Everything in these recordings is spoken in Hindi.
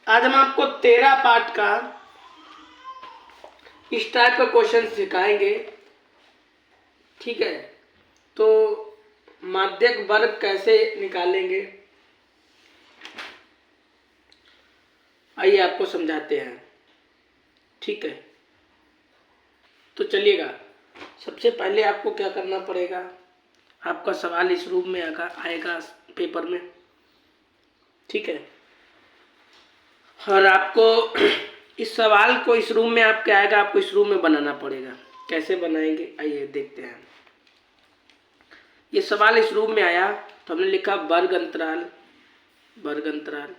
आज हम आपको 13 पार्ट का इस टाइप का क्वेश्चन सिखाएंगे। ठीक है, तो माध्यक वर्ग कैसे निकालेंगे, आइए आपको समझाते हैं। ठीक है, तो चलिएगा, सबसे पहले आपको क्या करना पड़ेगा, आपका सवाल इस रूप में आएगा पेपर में। ठीक है, और आपको इस सवाल को इस रूम में आपके आएगा, आपको इस रूम में बनाना पड़ेगा। कैसे बनाएंगे आइए देखते हैं। ये सवाल इस रूम में आया तो हमने लिखा वर्ग अंतराल, वर्ग अंतराल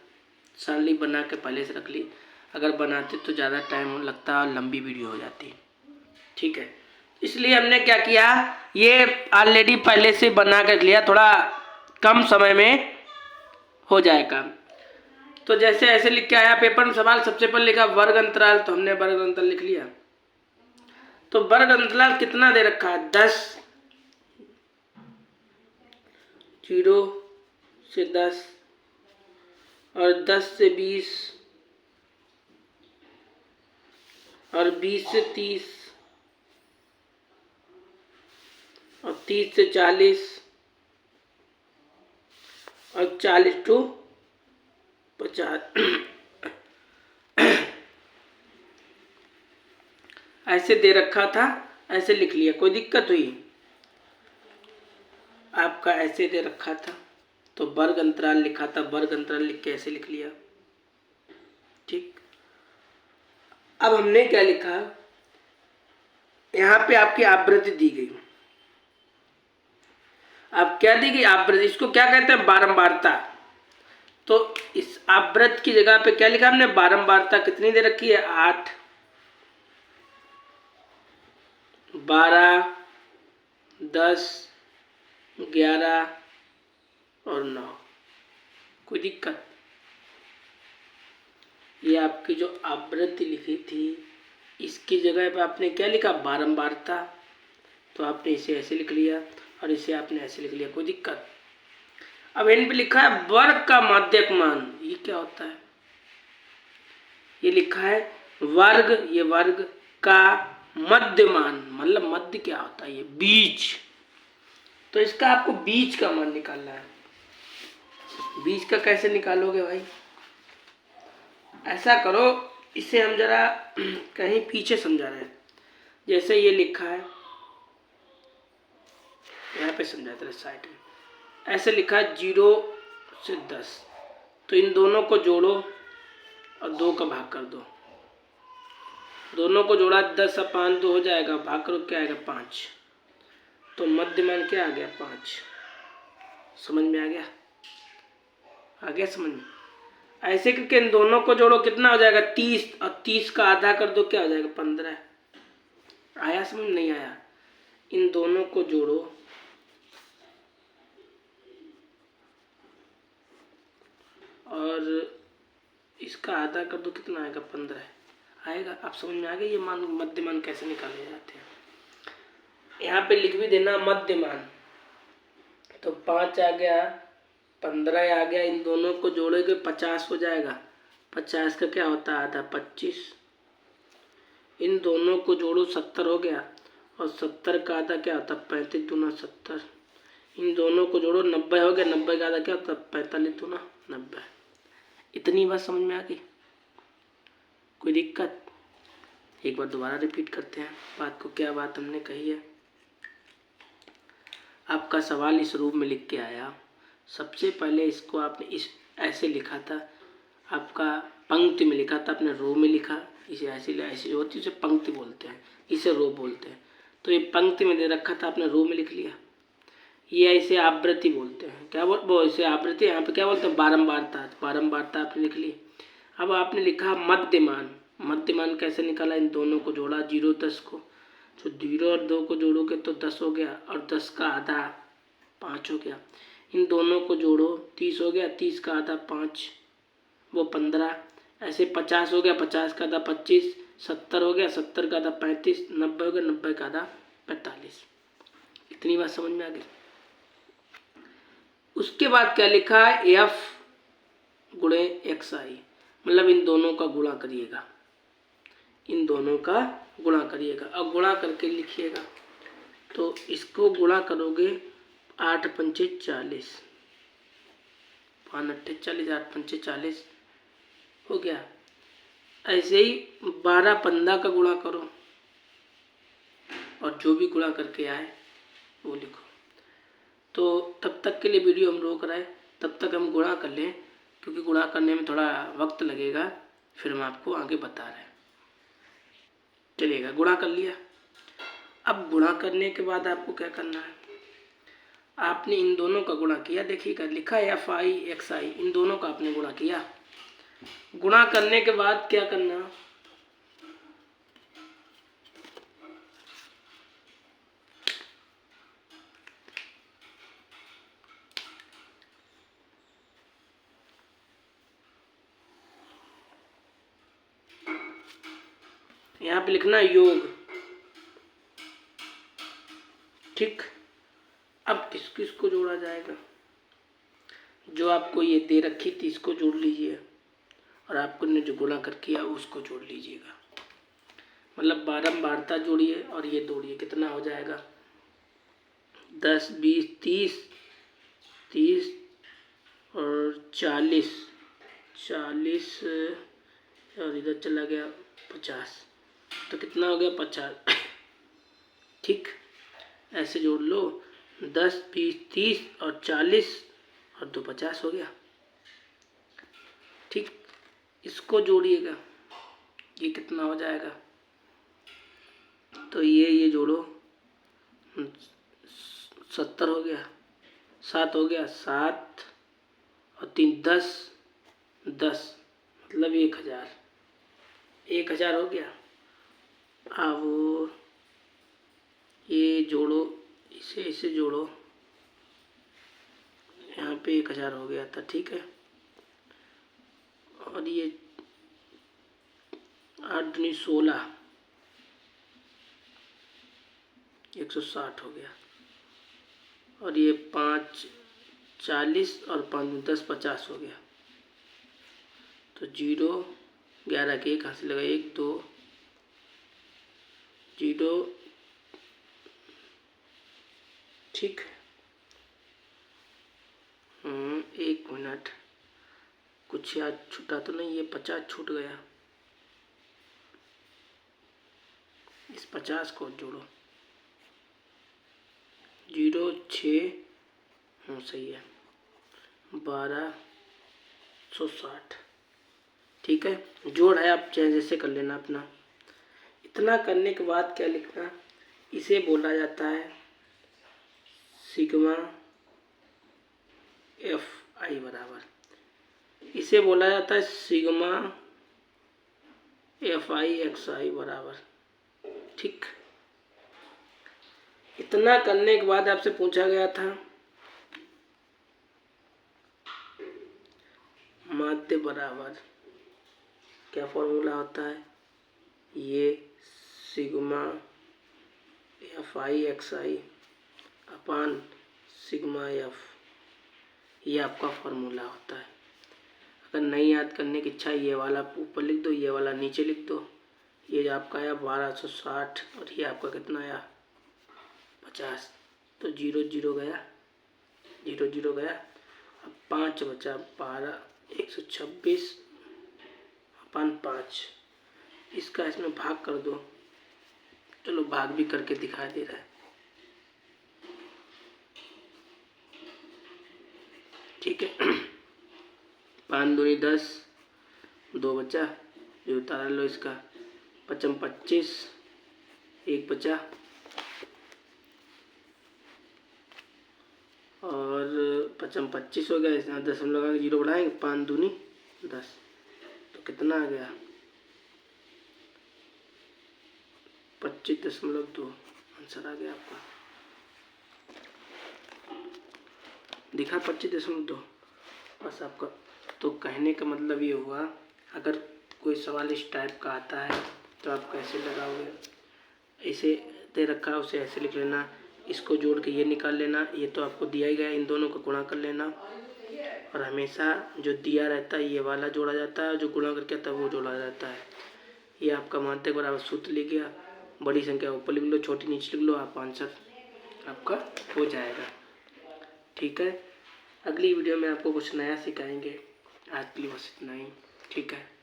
सरली बना के पहले से रख ली। अगर बनाते तो ज़्यादा टाइम लगता और लंबी वीडियो हो जाती। ठीक है, इसलिए हमने क्या किया, ये ऑलरेडी पहले से बना कर लिया, थोड़ा कम समय में हो जाएगा। तो जैसे ऐसे लिख के आया पेपर में सवाल, सबसे पहले लिखा वर्ग अंतराल, तो हमने वर्ग अंतराल लिख लिया। तो वर्ग अंतराल कितना दे रखा है, 10, 0 से 10 और 10 से 20 और 20 से 30 और 30 से 40 और 40 टू 50 ऐसे दे रखा था, ऐसे लिख लिया। कोई दिक्कत हुई, आपका ऐसे दे रखा था तो वर्ग अंतराल लिखा था, वर्ग अंतराल लिख के ऐसे लिख लिया। ठीक, अब हमने क्या लिखा, यहाँ पे आपकी आवृत्ति दी गई। अब क्या दी गई, आवृत्ति, इसको क्या कहते हैं, बारंबारता। तो इस आवृत्ति की जगह पे क्या लिखा हमने, बारंबारता कितनी दे रखी है, 8, 12, 10, 11 और 9। कोई दिक्कत, ये आपकी जो आवृत्ति लिखी थी इसकी जगह पे आपने क्या लिखा, बारंबारता। तो आपने इसे ऐसे लिख लिया और इसे आपने ऐसे लिख लिया, कोई दिक्कत। अब इन पे लिखा है वर्ग का माध्यक मान, ये क्या होता है, ये लिखा है वर्ग, ये वर्ग का मध्यमान, मतलब मध्य क्या होता है, ये बीच। तो इसका आपको बीच का मान निकालना है। बीच का कैसे निकालोगे भाई, ऐसा करो, इसे हम जरा कहीं पीछे समझा रहे हैं। जैसे ये लिखा है, यहाँ पे समझाते रहे साइड में, ऐसे लिखा है 0 से 10, तो इन दोनों को जोड़ो और 2 का भाग कर दो। दोनों को जोड़ा 10/2 हो जाएगा, भाग करो क्या आएगा, 5। तो मध्यमान क्या आ गया, 5। समझ में आ गया, आ गया समझ में। ऐसे करके इन दोनों को जोड़ो, कितना हो जाएगा, 30, और 30 का आधा कर दो, क्या हो जाएगा, 15। आया समझ में, नहीं आया, इन दोनों को जोड़ो और इसका आधा कर दो, कितना आएगा, 15 आएगा। आप समझ में आ गया ये मान, मध्यमान कैसे निकाले जाते हैं। यहाँ पे लिख भी देना मध्यमान, तो 5 आ गया, 15 आ गया, इन दोनों को जोड़ोगे 50 हो जाएगा। 50 का क्या होता है, आधा, 25। इन दोनों को जोड़ो 70 हो गया, और 70 का आधा क्या होता है, 35 दूना 70। इन दोनों को जोड़ो 90 हो गया, 90 का आधा क्या होता है, 45 दूना 90। इतनी बात समझ में आ गई, कोई दिक्कत। एक बार दोबारा रिपीट करते हैं बात को, क्या बात हमने कही है। आपका सवाल इस रूप में लिख के आया, सबसे पहले इसको आपने इस ऐसे लिखा था, आपका पंक्ति में लिखा था, आपने रो में लिखा, इसे ऐसी होती है, इसे पंक्ति बोलते हैं, इसे रो बोलते हैं। तो ये पंक्ति में दे रखा था, आपने रो में लिख लिया। ये इसे आवृत्ति बोलते हैं, क्या वो इसे आवृत्ति, यहाँ पे क्या बोलते हैं, बारंबारता। बारंबारता आपने लिख ली। अब आपने लिखा मध्यमान, मध्यमान कैसे निकाला, इन दोनों को जोड़ा, 0 10 को, तो 0 और 2 को जोड़ोगे तो 10 हो गया, और 10 का आधा 5 हो गया। इन दोनों को जोड़ो, 30 हो गया, 30 का आधा 5, वो 15। ऐसे 50 हो गया, 50 का आधा 25, 70 हो गया, 70 का आधा 35, 90 हो गया, 90 का आधा 45। इतनी बात समझ में आ गई। उसके बाद क्या लिखा है, F गुणे XI, मतलब इन दोनों का गुणा करिएगा, इन दोनों का गुणा करिएगा। अब गुणा करके लिखिएगा, तो इसको गुणा करोगे 8 पंचे 40, 5 अट्ठे 40, 8 पंचे 40 हो गया। ऐसे ही 12 15 का गुणा करो और जो भी गुणा करके आए वो लिखो। तो तब तक के लिए वीडियो हम रोक रहे हैं, तब तक हम गुणा कर लें, क्योंकि गुणा करने में थोड़ा वक्त लगेगा, फिर हम आपको आगे बता रहे हैं। चलिएगा, गुणा कर लिया। अब गुणा करने के बाद आपको क्या करना है, आपने इन दोनों का गुणा किया, देखिएगा लिखा है FI XI, इन दोनों का आपने गुणा किया। गुणा करने के बाद क्या करना, यहाँ पे लिखना योग। ठीक, अब किस किस को जोड़ा जाएगा, जो आपको ये दे रखी थी इसको जोड़ लीजिए, और आपको ने जो गुणा कर किया उसको जोड़ लीजिएगा। मतलब बारंबारता जोड़िए और ये जोड़िए, कितना हो जाएगा 10 20 30 30 और 40 40 और इधर चला गया 50, तो कितना हो गया 50। ठीक, ऐसे जोड़ लो, 10 20 30 और 40 और 2 50 हो गया। ठीक, इसको जोड़िएगा, ये कितना हो जाएगा, तो ये जोड़ो 70 हो गया, 7 हो गया, 7 और 3 10 10, मतलब 1000, 1000 हो गया। अब ये जोड़ो, इसे जोड़ो, यहाँ पे 1000 हो गया था। ठीक है, और ये 8 दूनी 16, 160 हो गया, और ये 5 40 और 5 दूनी 10 50 हो गया। तो 0 11 के 1 कहाँ से लगा, 1 2 0। ठीक, 1 मिनट, कुछ याद छूटा तो नहीं, ये 50 छूट गया, इस 50 को जोड़ो, 0 6 सही है, 1260। ठीक है, जोड़ है, आप चाहे जैसे कर लेना अपना। इतना करने के बाद क्या लिखना, इसे बोला जाता है सिग्मा FI बराबर, इसे बोला जाता है सिग्मा FI XI बराबर। ठीक, इतना करने के बाद आपसे पूछा गया था माध्य बराबर, क्या फॉर्मूला होता है, ये सिग्मा FI XI अपान सिग्मा F, ये आपका फॉर्मूला होता है। अगर नहीं याद करने की इच्छा, ये वाला ऊपर लिख दो, ये वाला नीचे लिख दो। ये आपका आया 1260 और ये आपका कितना आया 50, तो 0 0 गया, 0 0 गया। अब 5 बचा, 12 126 अपान 5, इसका इसमें भाग कर दो। चलो भाग भी करके दिखा दे रहा है। ठीक है, 5 दूनी 10, 2 बचा, जो उतारा लो इसका, 5 25, 1 बचा, और 5 25 हो गया, इसमें 10 हम लगा 0 बढ़ाएंगे, 5 दूनी 10, तो कितना आ गया 25.2, आंसर आ गया आपका, दिखा 25.2 बस आपका। तो कहने का मतलब ये हुआ, अगर कोई सवाल इस टाइप का आता है तो आप कैसे लगाओगे, ऐसे दे रखा है उसे ऐसे लिख लेना, इसको जोड़ के ये निकाल लेना, ये तो आपको दिया ही गया, इन दोनों को गुणा कर लेना और हमेशा जो दिया रहता है ये वाला जोड़ा जाता है, जो गुणा करके आता है वो जोड़ा जाता है। ये आपका मानते के बराबर सूत्र लिख गया, बड़ी संख्या ऊपर लिख लो, छोटी नीचे लिख लो, आप आंसर आपका हो जाएगा। ठीक है, अगली वीडियो में आपको कुछ नया सिखाएंगे। आज के लिए बस इतना ही। ठीक है।